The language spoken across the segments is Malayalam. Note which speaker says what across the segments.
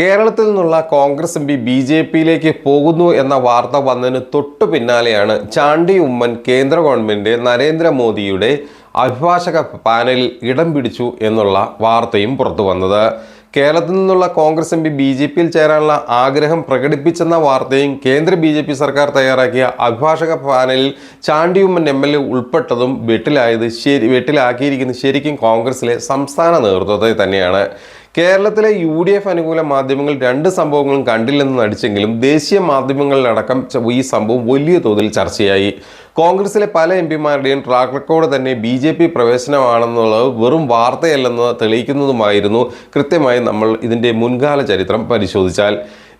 Speaker 1: കേരളത്തിൽ നിന്നുള്ള കോൺഗ്രസ് എം പി ബി.ജെ.പിയിലേക്ക് പോകുന്നു എന്ന വാർത്ത വന്നതിന് തൊട്ടു പിന്നാലെയാണ് ചാണ്ടി ഉമ്മൻ കേന്ദ്ര ഗവൺമെന്റ് നരേന്ദ്രമോദിയുടെ അഭിഭാഷക പാനലിൽ ഇടം പിടിച്ചു എന്നുള്ള വാർത്തയും പുറത്തു വന്നത്. കേരളത്തിൽ നിന്നുള്ള കോൺഗ്രസ് എം പി ബി.ജെ.പിയിൽ ചേരാനുള്ള ആഗ്രഹം പ്രകടിപ്പിച്ചെന്ന വാർത്തയും കേന്ദ്ര ബി.ജെ.പി സർക്കാർ തയ്യാറാക്കിയ അഭിഭാഷക പാനലിൽ ചാണ്ടി ഉമ്മൻ എം.എൽ.എ ഉൾപ്പെട്ടതും വെട്ടിലാക്കിയിരിക്കുന്നത് ശരിക്കും കോൺഗ്രസിലെ സംസ്ഥാന നേതൃത്വത്തെ തന്നെയാണ്. കേരളത്തിലെ UDF അനുകൂല മാധ്യമങ്ങൾ രണ്ട് സംഭവങ്ങളും കണ്ടില്ലെന്ന് നടിച്ചെങ്കിലും ദേശീയ മാധ്യമങ്ങളിലടക്കം ഈ സംഭവം വലിയ തോതിൽ ചർച്ചയായി. കോൺഗ്രസിലെ പല എംപിമാരുടെയും ട്രാക്ക് റെക്കോർഡ് തന്നെ BJP പ്രവേശനമാണെന്നുള്ളത് വെറും വാർത്തയല്ലെന്ന് തെളിയിക്കുന്നതുമായിരുന്നു. കൃത്യമായി നമ്മൾ ഇതിൻ്റെ മുൻകാല ചരിത്രം പരിശോധിച്ചാൽ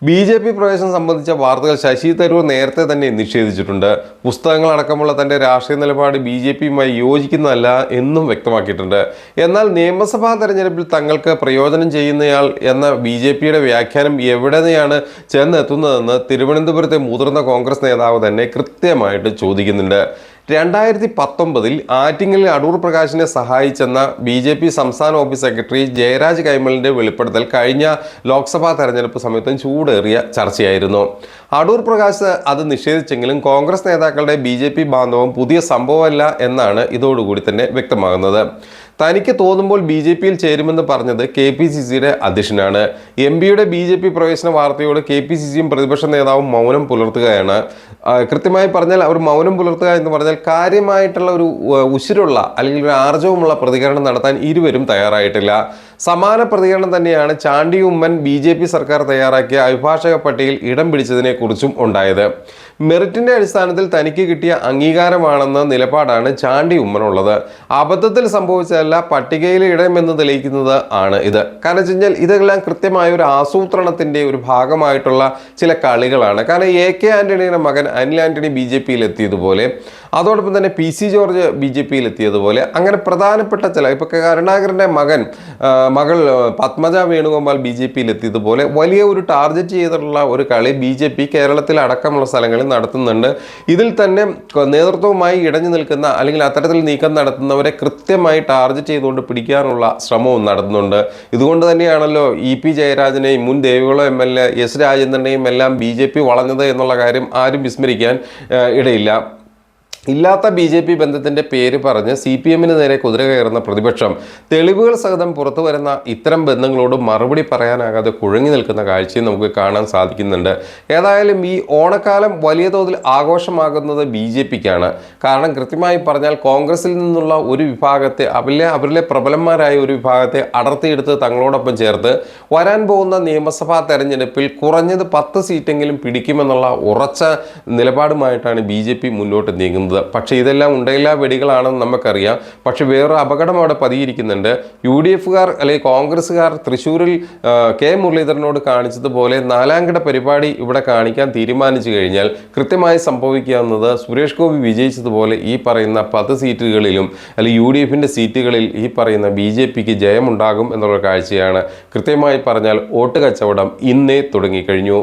Speaker 1: BJP പ്രവേശനം സംബന്ധിച്ച വാർത്തകൾ ശശി തരൂർ നേരത്തെ തന്നെ നിഷേധിച്ചിട്ടുണ്ട്. പുസ്തകങ്ങളടക്കമുള്ള തൻ്റെ രാഷ്ട്രീയ നിലപാട് BJPയുമായി യോജിക്കുന്നതല്ല എന്നും വ്യക്തമാക്കിയിട്ടുണ്ട്. എന്നാൽ നിയമസഭാ തെരഞ്ഞെടുപ്പിൽ തങ്ങൾക്ക് പ്രയോജനം ചെയ്യുന്നയാൾ എന്ന BJPയുടെ വ്യാഖ്യാനം എവിടെയാണ് ചെന്നെത്തുന്നതെന്ന് തിരുവനന്തപുരത്തെ മുതിർന്ന കോൺഗ്രസ് നേതാവ് തന്നെ കൃത്യമായിട്ട് ചോദിക്കുന്നുണ്ട്. 2019 ആറ്റിങ്ങലിൽ അടൂർ പ്രകാശിനെ സഹായിച്ചെന്ന BJP സംസ്ഥാന ഓഫീസ് സെക്രട്ടറി ജയരാജ് കൈമളിൻ്റെ വെളിപ്പെടുത്തൽ കഴിഞ്ഞ ലോക്സഭാ തെരഞ്ഞെടുപ്പ് സമയത്തും ചൂടേറിയ ചർച്ചയായിരുന്നു. അടൂർ പ്രകാശ് അത് നിഷേധിച്ചെങ്കിലും കോൺഗ്രസ് നേതാക്കളുടെ BJP ബാന്ധവം പുതിയ സംഭവമല്ല എന്നാണ് ഇതോടുകൂടി തന്നെ വ്യക്തമാകുന്നത്. തനിക്ക് തോന്നുമ്പോൾ BJPയിൽ ചേരുമെന്ന് പറഞ്ഞത് KPCCയുടെ അധ്യക്ഷനാണ്. MPയുടെ BJP പ്രവേശന വാർത്തയോട് KPCCയും പ്രതിപക്ഷ നേതാവും മൗനം പുലർത്തുകയാണ്. കൃത്യമായി പറഞ്ഞാൽ അവർ മൗനം പുലർത്തുക എന്ന് പറഞ്ഞാൽ കാര്യമായിട്ടുള്ള ഒരു ഉശിരുള്ള അല്ലെങ്കിൽ ഒരു ആർജവമുള്ള പ്രതികരണം നടത്താൻ ഇരുവരും തയ്യാറായിട്ടില്ല. സമാന പ്രതികരണം തന്നെയാണ് ചാണ്ടി ഉമ്മൻ BJP സർക്കാർ തയ്യാറാക്കിയ അഭിഭാഷക പട്ടികയിൽ ഇടം പിടിച്ചതിനെ കുറിച്ചും ഉണ്ടായത്. മെറിറ്റിന്റെ അടിസ്ഥാനത്തിൽ തനിക്ക് കിട്ടിയ അംഗീകാരമാണെന്ന നിലപാടാണ് ചാണ്ടി ഉമ്മനുള്ളത്. അബദ്ധത്തിൽ സംഭവിച്ചതല്ല, പട്ടികയിൽ ഇടമെന്ന് തെളിയിക്കുന്നത് ആണ് ഇത്. കാരണം വെച്ച് കഴിഞ്ഞാൽ ഇതെല്ലാം കൃത്യമായ ഒരു ആസൂത്രണത്തിന്റെ ഒരു ഭാഗമായിട്ടുള്ള ചില കളികളാണ്. കാരണം AK ആന്റണിയുടെ മകൻ അനിൽ ആന്റണി BJPയിൽ എത്തിയതുപോലെ, അതോടൊപ്പം തന്നെ PC ജോർജ് BJPയിൽ എത്തിയതുപോലെ, അങ്ങനെ പ്രധാനപ്പെട്ട ചില ഇപ്പൊ കരുണാകരന്റെ മകൾ പത്മജ വേണുഗോപാൽ BJPയിൽ എത്തിയതുപോലെ വലിയ ഒരു ടാർഗറ്റ് ചെയ്തിട്ടുള്ള ഒരു കളി BJP കേരളത്തിൽ അടക്കമുള്ള സ്ഥലങ്ങളിൽ നടത്തുന്നുണ്ട്. ഇതിൽ തന്നെ നേതൃത്വവുമായി ഇടഞ്ഞു നിൽക്കുന്ന അല്ലെങ്കിൽ അത്തരത്തിൽ നീക്കം നടത്തുന്നവരെ കൃത്യമായി ടാർഗറ്റ് ചെയ്തുകൊണ്ട് പിടിക്കാനുള്ള ശ്രമവും നടത്തുന്നുണ്ട്. ഇതുകൊണ്ട് തന്നെയാണല്ലോ EP ജയരാജനെയും മുൻ ദേവികുളം MLA S രാജേന്ദ്രനെയും എല്ലാം BJP വളഞ്ഞത് എന്നുള്ള കാര്യം ആരും വിസ്മരിക്കാൻ ഇടയില്ല. ഇല്ലാത്ത BJP ബന്ധത്തിൻ്റെ പേര് പറഞ്ഞ് CPMന് നേരെ കുതിര കയറുന്ന പ്രതിപക്ഷം തെളിവുകൾ സഹിതം പുറത്തു വരുന്ന ഇത്തരം ബന്ധങ്ങളോട് മറുപടി പറയാനാകാതെ കുഴങ്ങി നിൽക്കുന്ന കാഴ്ചയും നമുക്ക് കാണാൻ സാധിക്കുന്നുണ്ട്. ഏതായാലും ഈ ഓണക്കാലം വലിയ തോതിൽ ആഘോഷമാകുന്നത് BJPക്കാണ്. കാരണം കൃത്യമായി പറഞ്ഞാൽ കോൺഗ്രസിൽ നിന്നുള്ള ഒരു വിഭാഗത്തെ അവരിലെ പ്രബലന്മാരായ ഒരു വിഭാഗത്തെ അടർത്തിയെടുത്ത് തങ്ങളോടൊപ്പം ചേർത്ത് വരാൻ പോകുന്ന നിയമസഭാ തെരഞ്ഞെടുപ്പിൽ കുറഞ്ഞത് 10 സീറ്റെങ്കിലും പിടിക്കുമെന്നുള്ള ഉറച്ച നിലപാടുമായിട്ടാണ് BJP മുന്നോട്ട് നീങ്ങുന്നത്. പക്ഷേ ഇതെല്ലാം ഉണ്ടയില്ലാ വെടികളാണെന്ന് നമുക്കറിയാം. പക്ഷെ വേറൊരു അപകടം അവിടെ പതിയിരിക്കുന്നുണ്ട്. UDFകാർ അല്ലെങ്കിൽ കോൺഗ്രസ്സുകാർ തൃശ്ശൂരിൽ K മുരളീധരനോട് കാണിച്ചതുപോലെ നാലാംകിട പരിപാടി ഇവിടെ കാണിക്കാൻ തീരുമാനിച്ചു കഴിഞ്ഞാൽ കൃത്യമായി സംഭവിക്കാവുന്നത് സുരേഷ് ഗോപി വിജയിച്ചതുപോലെ ഈ പറയുന്ന 10 സീറ്റുകളിലും അല്ലെങ്കിൽ UDFന്റെ സീറ്റുകളിൽ ഈ പറയുന്ന BJPക്ക് ജയമുണ്ടാകും എന്നുള്ള കാഴ്ചയാണ്. കൃത്യമായി പറഞ്ഞാൽ വോട്ട് കച്ചവടം ഇന്നേ തുടങ്ങിക്കഴിഞ്ഞു.